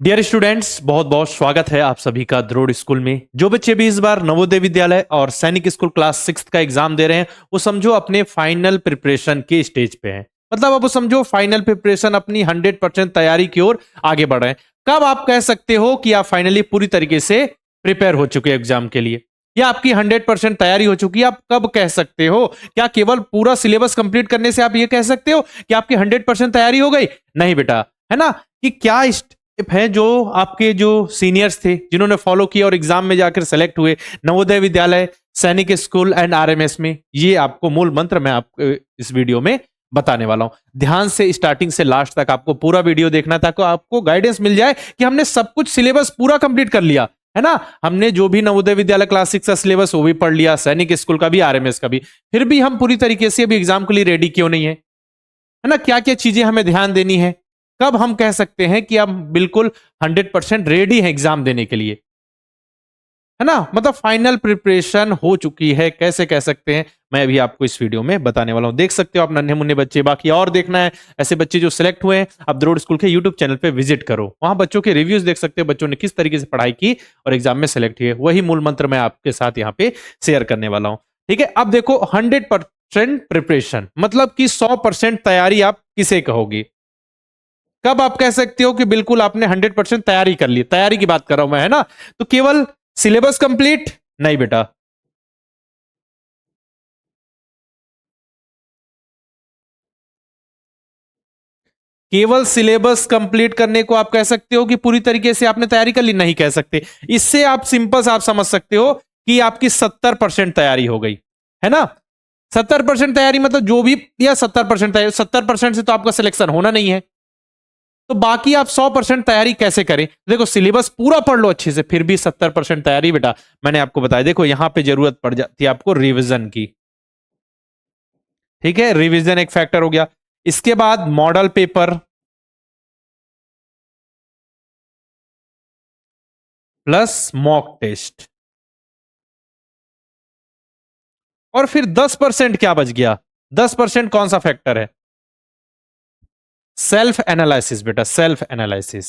Dear students, बहुत बहुत स्वागत है आप सभी का द्रोड़ स्कूल में। जो बच्चे भी इस बार नवोदय विद्यालय और सैनिक स्कूल क्लास 6 का एग्जाम दे रहे हैं, वो समझो अपने फाइनल प्रिपरेशन के स्टेज पे हैं। मतलब अब वो समझो फाइनल प्रिपरेशन अपनी 100% तैयारी की ओर आगे बढ़ रहे हैं। कब आप कह सकते हो कि आप फाइनली पूरी तरीके से प्रिपेयर हो चुके हैं एग्जाम के लिए, या आपकी 100% तैयारी हो चुकी है? आप कब कह सकते हो? क्या केवल पूरा सिलेबस कंप्लीट करने से आप ये कह सकते हो कि आपकी 100% तैयारी हो गई? नहीं बेटा, है ना। कि क्या है जो आपके जो सीनियर्स थे जिन्होंने फॉलो किया और एग्जाम में जाकर सेलेक्ट हुए Navodaya Vidyalaya, Sainik school and RMS में, ये आपको मूल मंत्र मैं आपको इस वीडियो में बताने वाला हूं। ध्यान से स्टार्टिंग से लास्ट तक आपको पूरा वीडियो देखना ताकि आपको गाइडेंस मिल जाए कि हमने सब कुछ सिलेबस पूरा कंप्लीट कर लिया है ना। हमने जो भी नवोदय विद्यालय क्लास 6 का सिलेबस वो भी पढ़ लिया, सैनिक स्कूल का भी, आरएमएस का भी, फिर भी हम पूरी तरीके से अभी एग्जाम के लिए रेडी क्यों नहीं है? है ना। क्या क्या चीजें हमें ध्यान देनी है? कब हम कह सकते हैं कि हम बिल्कुल 100% रेडी हैं एग्जाम देने के लिए, है ना। मतलब फाइनल प्रिपरेशन हो चुकी है, कैसे कह सकते हैं, मैं अभी आपको इस वीडियो में बताने वाला हूं। देख सकते हो आप नन्हे मुन्ने बच्चे। बाकी और देखना है ऐसे बच्चे जो सिलेक्ट हुए हैं, आप द्रोड़ स्कूल के यूट्यूब चैनल पे विजिट करो, वहां बच्चों के रिव्यूज देख सकते हो, बच्चों ने किस तरीके से पढ़ाई की और एग्जाम में सेलेक्ट हुए। वही मूल मंत्र मैं आपके साथ यहाँ पे शेयर करने वाला हूं। ठीक है, अब देखो 100% प्रिपरेशन मतलब कि 100% तैयारी आप किसे कहोगे? कब आप कह सकते हो कि बिल्कुल आपने 100% तैयारी कर ली? तैयारी की बात कर रहा हूं मैं, है ना। तो केवल सिलेबस कंप्लीट नहीं बेटा, केवल सिलेबस कंप्लीट करने को आप कह सकते हो कि पूरी तरीके से आपने तैयारी कर ली? नहीं कह सकते। इससे आप सिंपल सा आप समझ सकते हो कि आपकी 70% तैयारी हो गई, है ना। 70% तैयारी मतलब जो भी, या 70% तैयारी, 70% से तो आपका सिलेक्शन होना नहीं है। तो बाकी आप 100% तैयारी कैसे करें? देखो सिलेबस पूरा पढ़ लो अच्छे से, फिर भी 70% तैयारी बेटा मैंने आपको बताया। देखो यहां पे जरूरत पड़ जाती है आपको रिवीजन की। ठीक है, रिवीजन एक फैक्टर हो गया। इसके बाद model paper plus mock test, और फिर 10% क्या बच गया? 10% कौन सा फैक्टर है? सेल्फ एनालिसिस बेटा, सेल्फ एनालिसिस।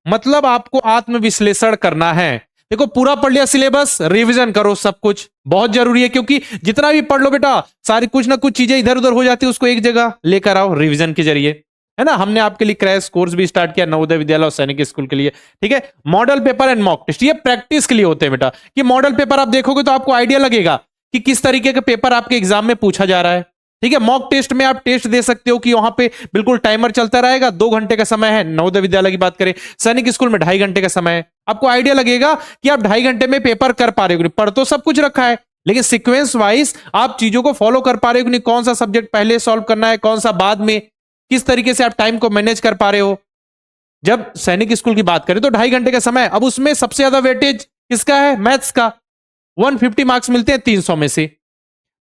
मतलब आपको आत्मविश्लेषण करना है। देखो पूरा पढ़ लिया सिलेबस, रिवीजन करो सब कुछ, बहुत जरूरी है। क्योंकि जितना भी पढ़ लो बेटा, सारी कुछ ना कुछ चीजें इधर उधर हो जाती है, उसको एक जगह लेकर आओ रिवीजन के जरिए, है ना। हमने आपके लिए क्रैश कोर्स भी स्टार्ट किया नवोदय विद्यालय और सैनिक स्कूल के लिए। ठीक है, model paper and mock test ये प्रैक्टिस के लिए होते हैं बेटा। कि मॉडल पेपर आप देखोगे तो आपको आइडिया लगेगा कि किस तरीके का पेपर आपके एग्जाम में पूछा जा रहा है। ठीक है, मॉक टेस्ट में आप टेस्ट दे सकते हो कि वहां पे बिल्कुल टाइमर चलता रहेगा, 2 घंटे का समय है। नवोदय विद्यालय की बात करें, सैनिक स्कूल में 2.5 घंटे का समय है। आपको आइडिया लगेगा कि आप 2.5 घंटे में पेपर कर पा रहे हो। पढ़ तो सब कुछ रखा है, लेकिन सीक्वेंस वाइज आप चीजों को फॉलो कर पा रहे हो कि नहीं, कौन सा सब्जेक्ट पहले सॉल्व करना है, कौन सा बाद में, किस तरीके से आप टाइम को मैनेज कर पा रहे हो। जब सैनिक स्कूल की बात करें तो 2.5 घंटे का समय, अब उसमें सबसे ज्यादा वेटेज किसका है? मैथ्स का। 150 मार्क्स मिलते हैं 300 में से,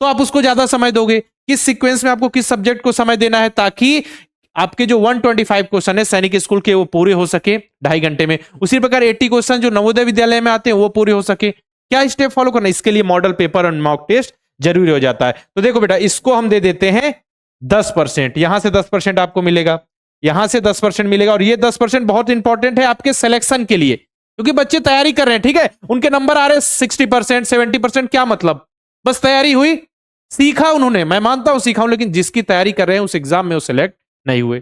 तो आप उसको ज्यादा समय दोगे। किस सीक्वेंस में आपको किस सब्जेक्ट को समय देना है ताकि आपके जो 125 क्वेश्चन है सैनिक स्कूल के वो पूरे हो सके 2.5 घंटे में। उसी प्रकार 80 क्वेश्चन जो नवोदय विद्यालय में आते हैं वो पूरे हो सके। क्या स्टेप फॉलो करना? इसके लिए मॉडल पेपर और मॉक टेस्ट जरूरी हो जाता है। तो देखो बेटा, इसको हम दे देते हैं 10%। यहां से 10% आपको मिलेगा, यहां से 10% मिलेगा, और ये 10% बहुत इंपॉर्टेंट है आपके सिलेक्शन के लिए, क्योंकि बच्चे तैयारी कर रहे हैं। ठीक है, उनके नंबर आ रहे हैं 60%, 70%। क्या मतलब? बस तैयारी हुई, सीखा उन्होंने, मैं मानता हूं सीखा हूं, लेकिन जिसकी तैयारी कर रहे हैं उस एग्जाम में वो सिलेक्ट नहीं हुए।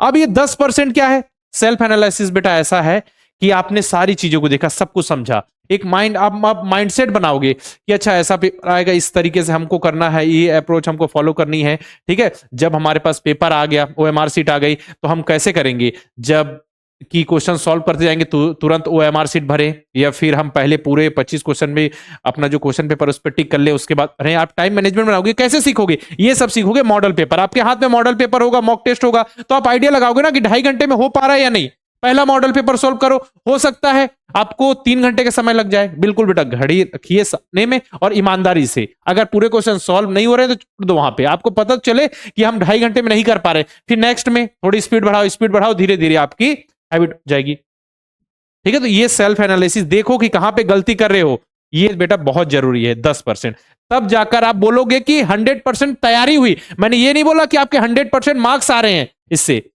अब ये 10% क्या है? सेल्फ एनालिसिस बेटा ऐसा है कि आपने सारी चीजों को देखा, सब कुछ समझा। एक माइंड आप माइंडसेट बनाओगे कि अच्छा ऐसा पेपर आएगा, इस तरीके से हमको करना है, ये अप्रोच हमको फॉलो करनी है। ठीक है, जब हमारे पास पेपर आ गया, ओएमआर सीट आ गई, तो हम कैसे करेंगे? जब की क्वेश्चन सॉल्व करते जाएंगे तुरंत ओएमआर सीट भरे, या फिर हम पहले पूरे 25 क्वेश्चन में अपना जो क्वेश्चन पेपर उस पर टिक कर ले, उसके बाद अरे आप टाइम मैनेजमेंट बनाओगे। कैसे सीखोगे? ये सब सीखोगे मॉडल पेपर। आपके हाथ में मॉडल पेपर होगा, मॉक टेस्ट होगा, तो आप आइडिया लगाओगे ना कि 2.5 घंटे में हो पा रहा है या नहीं। पहला मॉडल पेपर सोल्व करो, हो सकता है आपको 3 घंटे का समय लग जाए। बिल्कुल बेटा, घड़ी रखिए सामने में और ईमानदारी से, अगर पूरे क्वेश्चन सॉल्व नहीं हो रहे तो छोड़ दो वहां पे, आपको पता चले कि हम 2.5 घंटे में नहीं कर पा रहे, फिर नेक्स्ट में थोड़ी स्पीड बढ़ाओ, धीरे धीरे आपकी हैबिट हो जाएगी। ठीक है, तो ये सेल्फ एनालिसिस देखो कि कहां पे गलती कर रहे हो, ये बेटा बहुत जरूरी है, 10%। तब जाकर आप बोलोगे कि 100% तैयारी हुई। मैंने ये नहीं बोला कि आपके 100% मार्क्स आ रहे हैं इससे,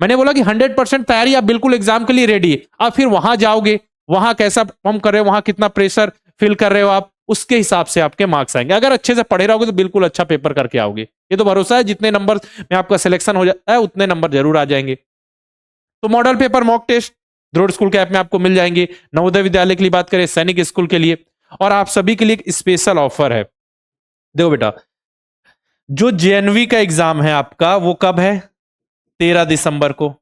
मैंने बोला कि 100% तैयारी, आप बिल्कुल एग्जाम के लिए रेडी। आप फिर वहां जाओगे, वहां कैसा परफॉर्म कर रहे हो, वहां कितना प्रेशर फील कर रहे हो आप, उसके हिसाब से आपके मार्क्स आएंगे। अगर अच्छे से पढ़े रहोगे तो बिल्कुल अच्छा पेपर करके आओगे, ये तो भरोसा है। जितने नंबर में आपका सिलेक्शन हो जाता है उतने नंबर जरूर आ जाएंगे। तो मॉडल पेपर मॉक टेस्ट द्रोड़ स्कूल के ऐप में आपको मिल जाएंगे। नवोदय विद्यालय के लिए बात करें, सैनिक स्कूल के लिए, और आप सभी के लिए एक स्पेशल ऑफर है। देखो बेटा, जो जेएनवी का एग्जाम है आपका वो कब है, 13 दिसंबर को,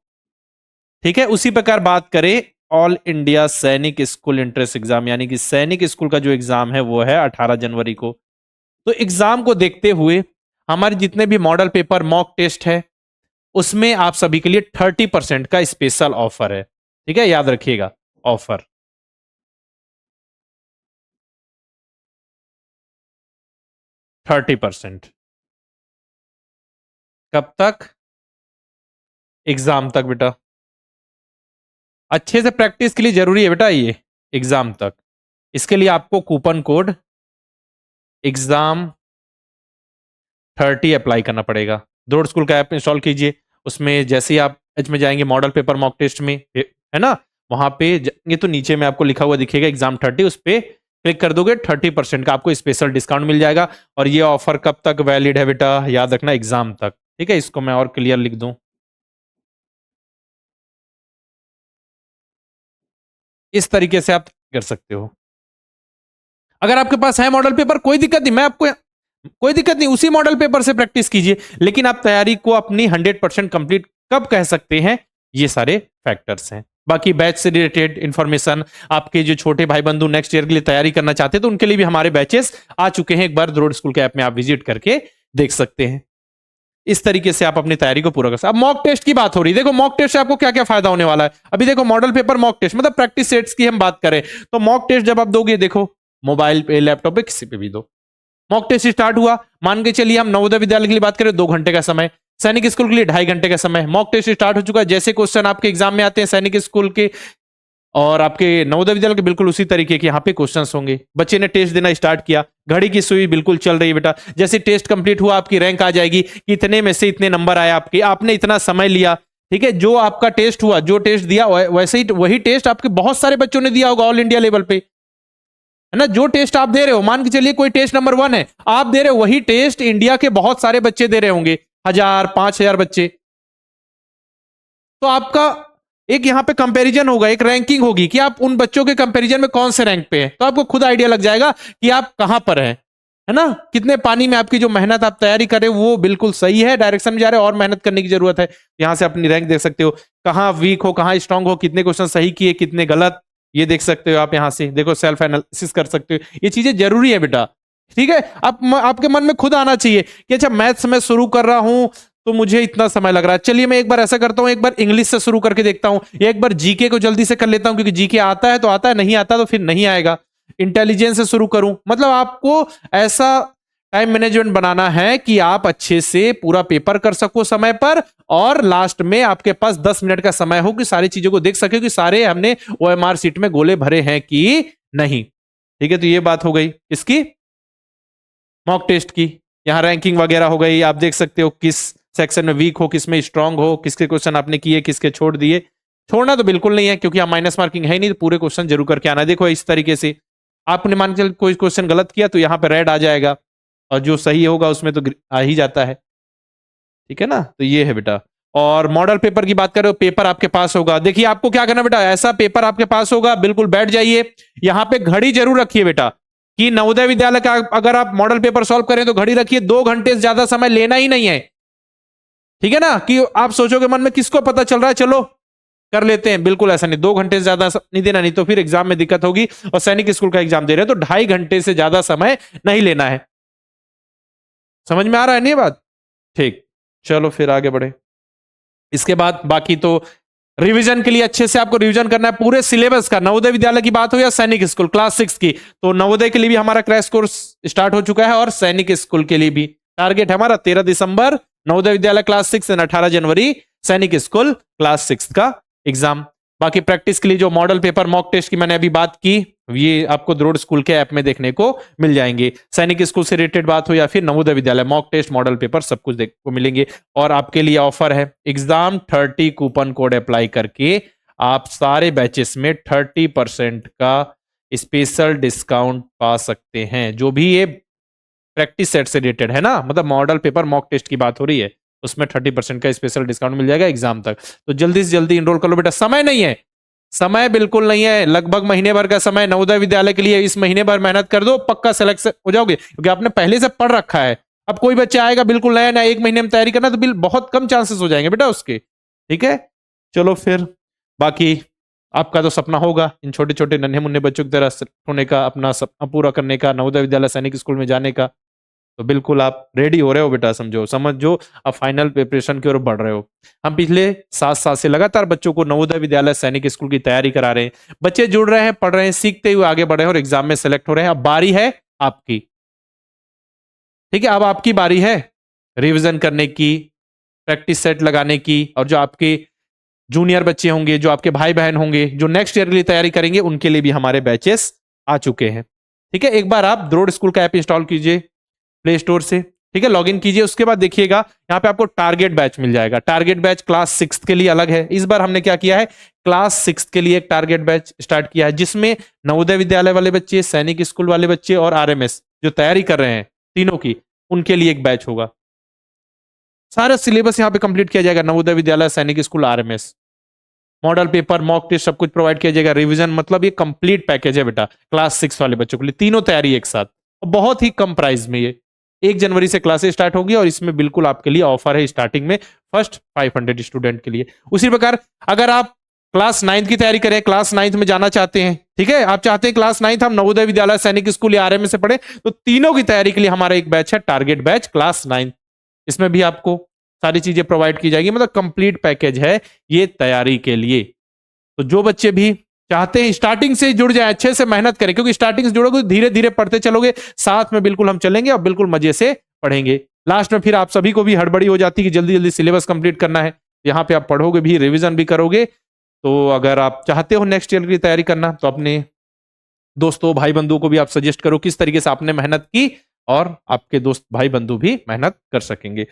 ठीक है। उसी प्रकार बात करें ऑल इंडिया सैनिक स्कूल एंट्रेंस एग्जाम, यानी कि सैनिक स्कूल का जो एग्जाम है वो है 18 जनवरी को। तो एग्जाम को देखते हुए हमारे जितने भी मॉडल पेपर मॉक टेस्ट है उसमें आप सभी के लिए 30% का स्पेशल ऑफर है, ठीक है, याद रखिएगा ऑफर। थर्टी परसेंट कब तक, एग्जाम तक बेटा। अच्छे से प्रैक्टिस के लिए जरूरी है बेटा ये एग्जाम तक। इसके लिए आपको कूपन कोड exam30 अप्लाई करना पड़ेगा। द्रोड़ स्कूल का ऐप इंस्टॉल कीजिए, उसमें जैसे ही आप एच में जाएंगे मॉडल पेपर मॉक टेस्ट में, है ना, वहां पे जाएंगे तो नीचे में आपको लिखा हुआ दिखेगा exam30, उस पर क्लिक कर दोगे 30% का आपको स्पेशल डिस्काउंट मिल जाएगा। और ये ऑफर कब तक वैलिड है बेटा, याद रखना एग्जाम तक, ठीक है। इसको मैं और क्लियर लिख दूं, इस तरीके से आप कर सकते हो। अगर आपके पास है मॉडल पेपर कोई दिक्कत नहीं, मैं आपको कोई दिक्कत नहीं, उसी मॉडल पेपर से प्रैक्टिस कीजिए। लेकिन आप तैयारी को अपनी 100% कंप्लीट कब कह सकते हैं, ये सारे फैक्टर्स हैं। बाकी बैच से रिलेटेड इंफॉर्मेशन, आपके जो छोटे भाई बंधु नेक्स्ट ईयर के लिए तैयारी करना चाहते हैं तो उनके लिए भी हमारे बैचेस आ चुके हैं। एक बार द्रोड़ स्कूल के ऐप में आप विजिट करके देख सकते हैं। इस तरीके से आप अपनी तैयारी को पूरा कर सकते हैं। अब मॉक टेस्ट की बात हो रही है, देखो मॉक टेस्ट से आपको क्या क्या फायदा होने वाला है। अभी देखो मॉडल पेपर मॉक टेस्ट मतलब प्रैक्टिस सेट्स की हम बात करें तो मॉक टेस्ट जब आप दोगे, देखो मोबाइल पे लैपटॉप पे किसी पे भी दो, मॉक टेस्ट स्टार्ट हुआ, मान के चलिए हम नवोदय विद्यालय के लिए बात करें 2 घंटे का समय, सैनिक स्कूल के लिए 2.5 घंटे का समय। मॉक टेस्ट स्टार्ट हो चुका है, जैसे क्वेश्चन आपके एग्जाम में आते हैं सैनिक स्कूल के और आपके नवोदय विद्यालय के, बिल्कुल उसी तरीके के यहाँ पे क्वेश्चंस होंगे। बच्चे ने टेस्ट देना स्टार्ट किया, घड़ी की सुई बिल्कुल चल रही है बेटा। जैसे टेस्ट कंप्लीट हुआ आपकी रैंक आ जाएगी कि इतने में से इतने नंबर आए आपके, आपने इतना समय लिया, ठीक है। जो आपका टेस्ट हुआ, जो टेस्ट दिया वैसे ही वही टेस्ट आपके बहुत सारे बच्चों ने दिया होगा ऑल इंडिया लेवल पे, है ना। जो टेस्ट आप दे रहे हो, मान के चलिए कोई टेस्ट नंबर 1 है, आप दे रहे हो वही टेस्ट इंडिया के बहुत सारे बच्चे दे रहे होंगे, 1000 5000 बच्चे। तो आपका एक यहां पे कंपैरिजन होगा, एक रैंकिंग होगी कि आप उन बच्चों के कंपैरिजन में कौन से रैंक पे हैं। तो आपको खुद आइडिया लग जाएगा कि आप कहां पर हैं, है ना। कितने पानी में आपकी जो मेहनत आप तैयारी कर रहे हो वो बिल्कुल सही है, डायरेक्शन में जा रहे हो और मेहनत करने की जरूरत है। यहां से अपनी रैंक देख सकते हो, कहां वीक हो कहां स्ट्रांग हो, कितने क्वेश्चन सही किए कितने गलत, ये देख सकते हो आप। यहां से देखो सेल्फ एनालिसिस कर सकते हो, ये चीजें जरूरी है बेटा, ठीक है। आपके मन में खुद आना चाहिए कि अच्छा मैथ्स में शुरू कर रहा हूं तो मुझे इतना समय लग रहा है, चलिए मैं एक बार ऐसा करता हूं, एक बार इंग्लिश से शुरू करके देखता हूं, या एक बार जीके को जल्दी से कर लेता हूं, क्योंकि जीके आता है तो आता है, नहीं आता तो फिर नहीं आएगा। इंटेलिजेंस से शुरू करूं, मतलब आपको ऐसा टाइम मैनेजमेंट बनाना है कि आप अच्छे से पूरा पेपर कर सको समय पर, और लास्ट में आपके पास 10 मिनट का समय हो कि सारी चीजों को देख सके कि सारे हमने ओएमआर सीट में गोले भरे हैं कि नहीं, ठीक है। तो ये बात हो गई इसकी मॉक टेस्ट की। यहां रैंकिंग वगैरह हो गई, आप देख सकते हो किस सेक्शन में वीक हो, किसमें स्ट्रांग हो, किसके क्वेश्चन आपने किए किसके छोड़ दिए। छोड़ना तो बिल्कुल नहीं है क्योंकि आप माइनस मार्किंग है नहीं, तो पूरे क्वेश्चन जरूर करके आना। देखो इस तरीके से आपने मान के कोई क्वेश्चन गलत किया तो यहाँ पे रेड आ जाएगा, और जो सही होगा उसमें तो आ ही जाता है, ठीक है ना। तो ये है बेटा। और मॉडल पेपर की बात करें, पेपर आपके पास होगा। देखिए आपको क्या करना बेटा, ऐसा पेपर आपके पास होगा, बिल्कुल बैठ जाइए। यहाँ पे घड़ी जरूर रखिए बेटा, कि नवोदय विद्यालय का अगर आप मॉडल पेपर सॉल्व करें तो घड़ी रखिए, 2 घंटे से ज्यादा समय लेना ही नहीं है, ठीक है ना। कि आप सोचोगे मन में किसको पता चल रहा है, चलो कर लेते हैं, बिल्कुल ऐसा नहीं। 2 घंटे से ज्यादा नहीं देना, नहीं तो फिर एग्जाम में दिक्कत होगी। और सैनिक स्कूल का एग्जाम दे रहे हैं तो 2.5 घंटे से ज्यादा समय नहीं लेना है। समझ में आ रहा है नहीं बात, ठीक। चलो फिर आगे बढ़े। इसके बाद बाकी तो रिवीजन के लिए अच्छे से आपको रिवीजन करना है पूरे सिलेबस का, नवोदय विद्यालय की बात हो या सैनिक स्कूल क्लास 6 की। तो नवोदय के लिए भी हमारा क्रैश कोर्स स्टार्ट हो चुका है, और सैनिक स्कूल के लिए भी टारगेट है हमारा 13 दिसंबर नवोदय विद्यालय क्लास 6 एंड 18 जनवरी सैनिक स्कूल क्लास 6 का एग्जाम। बाकी प्रैक्टिस के लिए जो मॉडल पेपर मॉक टेस्ट की मैंने अभी बात की, ये आपको द्रोड़ स्कूल के ऐप में देखने को मिल जाएंगे। सैनिक स्कूल से रिलेटेड बात हो या फिर Navodaya Vidyalaya, mock test, model paper सब कुछ देखने को मिलेंगे। और आपके लिए ऑफर है, एग्जाम 30 कूपन कोड अप्लाई करके आप सारे बैचेस में 30% का स्पेशल डिस्काउंट पा सकते हैं। जो भी ये प्रैक्टिस सेट से रिलेटेड है ना, मतलब मॉडल पेपर मॉक टेस्ट की बात हो रही है, उसमें 30% का स्पेशल डिस्काउंट मिल जाएगा एग्जाम तक। तो जल्दी से जल्दी इनरोल कर लो बेटा, समय नहीं है, समय बिल्कुल नहीं है, लगभग महीने भर का समय नवोदय विद्यालय के लिए। इस महीने भर मेहनत कर दो, पक्का सेलेक्ट हो जाओगे, क्योंकि आपने पहले से पढ़ रखा है। अब कोई बच्चा आएगा बिल्कुल नया नया, 1 महीने में तैयारी करना, तो बहुत कम चांसेस हो जाएंगे बेटा उसके। ठीक है, चलो फिर बाकी आपका तो सपना होगा इन छोटे छोटे नन्हे मुन्ने बच्चों की तरह होने का, अपना सपना पूरा करने का, नवोदय विद्यालय सैनिक स्कूल में जाने का। तो बिल्कुल आप रेडी हो रहे हो बेटा, समझो आप फाइनल प्रिपरेशन की ओर बढ़ रहे हो। हम पिछले 7 साल से लगातार बच्चों को नवोदय विद्यालय सैनिक स्कूल की तैयारी करा रहे हैं। बच्चे जुड़ रहे हैं, पढ़ रहे हैं, सीखते हुए आगे बढ़ रहे हैं और एग्जाम में सेलेक्ट हो रहे हैं। अब बारी है आपकी, ठीक है, अब आपकी बारी है रिविजन करने की, प्रैक्टिस सेट लगाने की। और जो आपके जूनियर बच्चे होंगे, जो आपके भाई बहन होंगे, जो नेक्स्ट ईयर के लिए तैयारी करेंगे, उनके लिए भी हमारे बैचेस आ चुके हैं। ठीक है, एक बार आप द्रोड़ स्कूल का ऐप इंस्टॉल कीजिए प्ले स्टोर से, ठीक है, लॉगिन कीजिए। उसके बाद देखिएगा यहाँ पे आपको टारगेट बैच मिल जाएगा। टारगेट बैच क्लास 6 के लिए अलग है। इस बार हमने क्या किया है, क्लास 6 के लिए एक टारगेट बैच स्टार्ट किया है, जिसमें नवोदय विद्यालय वाले बच्चे, सैनिक स्कूल वाले बच्चे और आरएमएस जो तैयारी कर रहे हैं तीनों की, उनके लिए एक बैच होगा। सारा सिलेबस यहाँ पे कंप्लीट किया जाएगा, Navodaya Vidyalaya, Sainik school, RMS, model paper, mock test सब कुछ प्रोवाइड किया जाएगा। रिवीजन, मतलब ये कंप्लीट पैकेज है बेटा क्लास 6 वाले बच्चों के लिए, तीनों तैयारी एक साथ, और बहुत ही कम प्राइस में। ये 1 जनवरी से क्लासेस स्टार्ट होगी और इसमें बिल्कुल आपके लिए ऑफर है स्टार्टिंग में फर्स्ट 500 स्टूडेंट के लिए। उसी प्रकार अगर आप क्लास 9 की तैयारी करें, क्लास 9 में जाना चाहते हैं, ठीक है, आप चाहते हैं क्लास 9 हम नवोदय विद्यालय, सैनिक स्कूल या आरएमएस से पढ़े, तो तीनों की तैयारी के लिए हमारा एक बैच है, टारगेट बैच क्लास 9। इसमें भी आपको सारी चीजें प्रोवाइड की जाएगी, मतलब कंप्लीट पैकेज है ये तैयारी के लिए। तो जो बच्चे भी चाहते हैं स्टार्टिंग से जुड़ जाए, अच्छे से मेहनत करें, क्योंकि स्टार्टिंग से जुड़ोगे धीरे धीरे पढ़ते चलोगे, साथ में बिल्कुल हम चलेंगे और बिल्कुल मजे से पढ़ेंगे। लास्ट में फिर आप सभी को भी हड़बड़ी हो जाती है कि जल्दी जल्दी सिलेबस कंप्लीट करना है। यहाँ पे आप पढ़ोगे भी, रिवीजन भी करोगे। तो अगर आप चाहते हो नेक्स्ट ईयर की तैयारी करना, तो अपने दोस्तों भाई बंधुओं को भी आप सजेस्ट करो किस तरीके से आपने मेहनत की, और आपके दोस्त भाई बंधु भी मेहनत कर सकेंगे।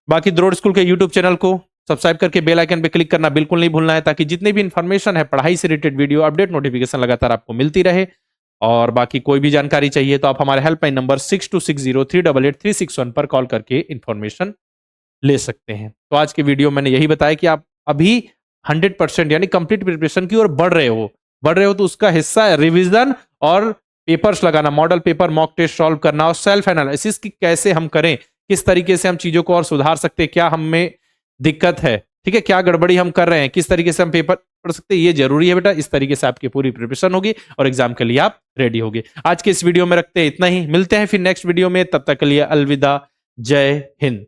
बाकी द्रोड़ स्कूल के यूट्यूब चैनल को सब्सक्राइब करके बेल आइकन पे क्लिक करना बिल्कुल नहीं भूलना है, ताकि जितने भी इंफॉर्मेशन है पढ़ाई से रिलेटेड वीडियो अपडेट नोटिफिकेशन लगातार आपको मिलती रहे। और बाकी कोई भी जानकारी चाहिए तो आप हमारे हेल्पलाइन नंबर 6260388361 पर कॉल करके इंफॉर्मेशन ले सकते हैं। तो आज के वीडियो मैंने यही बताया कि आप अभी 100% यानी कंप्लीट प्रिपरेशन की ओर बढ़ रहे हो तो उसका हिस्सा है रिविजन और पेपर्स लगाना, model paper, mock test solve करना और सेल्फ एनालिसिस की कैसे हम करें, किस तरीके से हम चीजों को और सुधार सकते हैं, क्या हमें दिक्कत है, ठीक है, क्या गड़बड़ी हम कर रहे हैं, किस तरीके से हम पेपर पढ़ सकते हैं, ये जरूरी है बेटा। इस तरीके से आपकी पूरी प्रिपरेशन होगी और एग्जाम के लिए आप रेडी होगे। आज के इस वीडियो में रखते हैं इतना ही, मिलते हैं फिर नेक्स्ट वीडियो में, तब तक के लिए अलविदा, जय हिंद।